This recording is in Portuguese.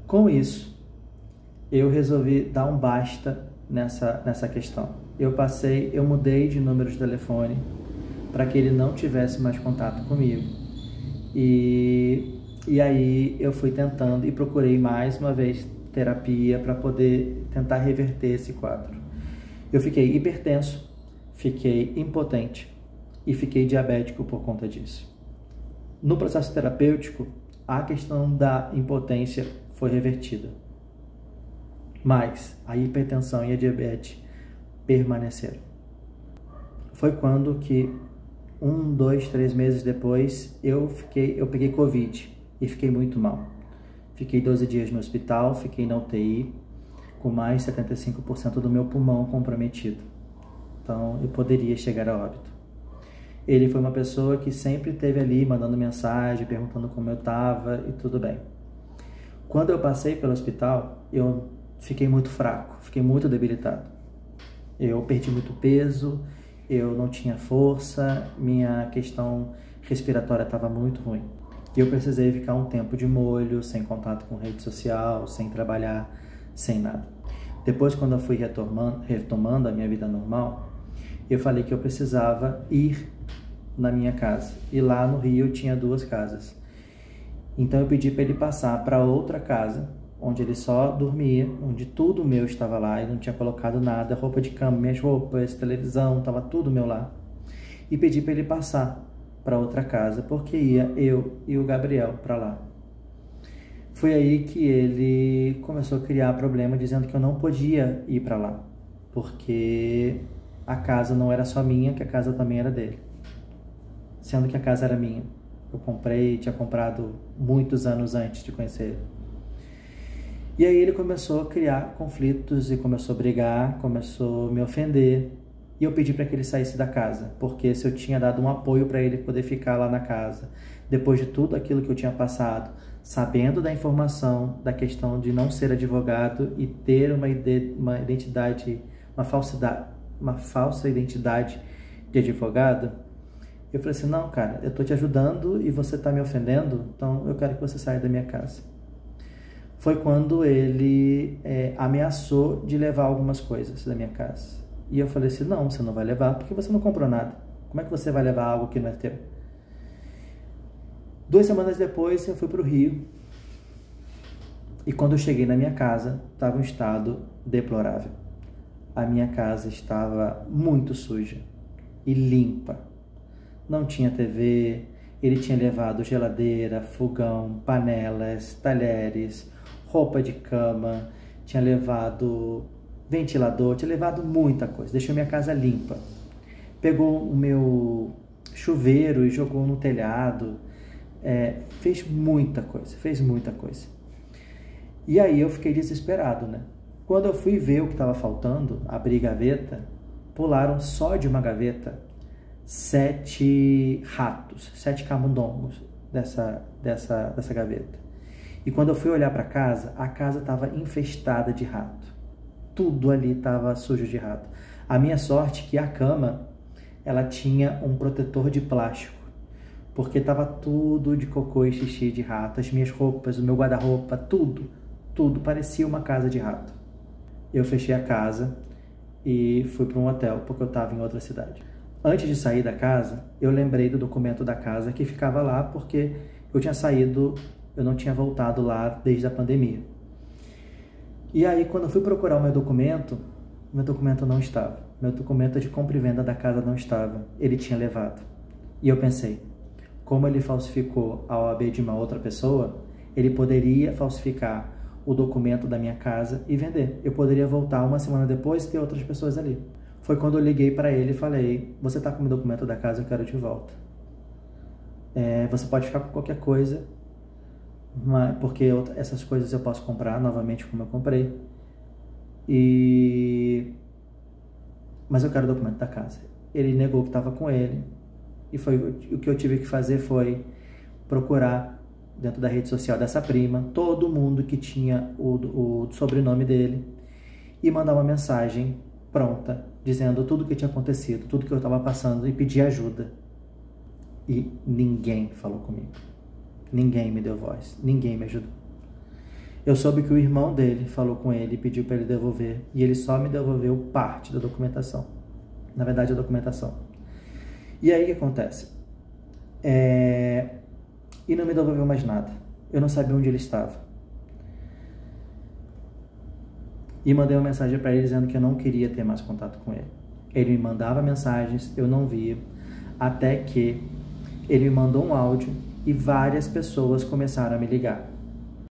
Com isso, eu resolvi dar um basta nessa questão. Eu mudei de número de telefone para que ele não tivesse mais contato comigo. E aí eu fui tentando e procurei mais uma vez terapia para poder tentar reverter esse quadro. Eu fiquei hipertenso, fiquei impotente e fiquei diabético por conta disso. No processo terapêutico, a questão da impotência foi revertida, mas a hipertensão e a diabetes permaneceram. Foi quando que 1, 2, 3 meses depois eu peguei Covid e fiquei muito mal. Fiquei 12 dias no hospital, fiquei na UTI com mais de 75% do meu pulmão comprometido. Então eu poderia chegar a óbito. Ele foi uma pessoa que sempre esteve ali mandando mensagem, perguntando como eu estava e tudo bem. Quando eu passei pelo hospital, eu fiquei muito fraco, fiquei muito debilitado. Eu perdi muito peso, eu não tinha força, minha questão respiratória estava muito ruim. E eu precisei ficar um tempo de molho, sem contato com rede social, sem trabalhar, sem nada. Depois, quando eu fui retomando a minha vida normal, eu falei que eu precisava ir na minha casa. E lá no Rio eu tinha 2 casas. Então eu pedi para ele passar para outra casa, onde ele só dormia, onde tudo meu estava lá, eu não tinha colocado nada, roupa de cama, minhas roupas, televisão, estava tudo meu lá. E pedi para ele passar para outra casa, porque ia eu e o Gabriel para lá. Foi aí que ele começou a criar problema, dizendo que eu não podia ir para lá, porque a casa não era só minha, que a casa também era dele. Sendo que a casa era minha. Eu tinha comprado muitos anos antes de conhecer ele. E aí ele começou a criar conflitos e começou a brigar, começou a me ofender. E eu pedi para que ele saísse da casa, porque se eu tinha dado um apoio para ele poder ficar lá na casa, depois de tudo aquilo que eu tinha passado, sabendo da informação, da questão de não ser advogado e ter uma identidade, uma falsa identidade de advogado, eu falei assim, não, cara, eu tô te ajudando e você tá me ofendendo, então eu quero que você saia da minha casa. Foi quando ele ameaçou de levar algumas coisas da minha casa. E eu falei assim, não, você não vai levar porque você não comprou nada. Como é que você vai levar algo que não é teu? 2 semanas depois eu fui para o Rio. E quando eu cheguei na minha casa, estava um estado deplorável. A minha casa estava muito suja e limpa. Não tinha TV, ele tinha levado geladeira, fogão, panelas, talheres, roupa de cama, tinha levado ventilador, tinha levado muita coisa, deixou minha casa limpa. Pegou o meu chuveiro e jogou no telhado, fez muita coisa. E aí eu fiquei desesperado, né? Quando eu fui ver o que estava faltando, abri gaveta, pularam só de uma gaveta 7 ratos, 7 camundongos dessa gaveta. E quando eu fui olhar para casa, a casa estava infestada de rato. Tudo ali estava sujo de rato. A minha sorte é que a cama, ela tinha um protetor de plástico, porque estava tudo de cocô e xixi de rato. As minhas roupas, o meu guarda-roupa, tudo parecia uma casa de rato. Eu fechei a casa e fui para um hotel, porque eu estava em outra cidade. Antes de sair da casa, eu lembrei do documento da casa que ficava lá, porque eu tinha saído, eu não tinha voltado lá desde a pandemia. E aí, quando eu fui procurar o meu documento não estava. Meu documento de compra e venda da casa não estava. Ele tinha levado. E eu pensei, como ele falsificou a OAB de uma outra pessoa, ele poderia falsificar o documento da minha casa e vender. Eu poderia voltar uma semana depois e ter outras pessoas ali. Foi quando eu liguei para ele e falei, você está com o documento da casa, eu quero de volta. Você pode ficar com qualquer coisa, porque essas coisas eu posso comprar novamente como eu comprei. Mas eu quero o documento da casa. Ele negou que estava com ele. E o que eu tive que fazer foi procurar dentro da rede social dessa prima, todo mundo que tinha o sobrenome dele, e mandar uma mensagem pronta, dizendo tudo o que tinha acontecido, tudo que eu estava passando, e pedir ajuda. E ninguém falou comigo. Ninguém me deu voz, ninguém me ajudou. Eu soube que o irmão dele falou com ele e pediu para ele devolver, e ele só me devolveu parte da documentação. Na verdade, a documentação. E aí o que acontece? E não me devolveu mais nada. Eu não sabia onde ele estava. E mandei uma mensagem para ele dizendo que eu não queria ter mais contato com ele. Ele me mandava mensagens, eu não via, até que ele me mandou um áudio e várias pessoas começaram a me ligar.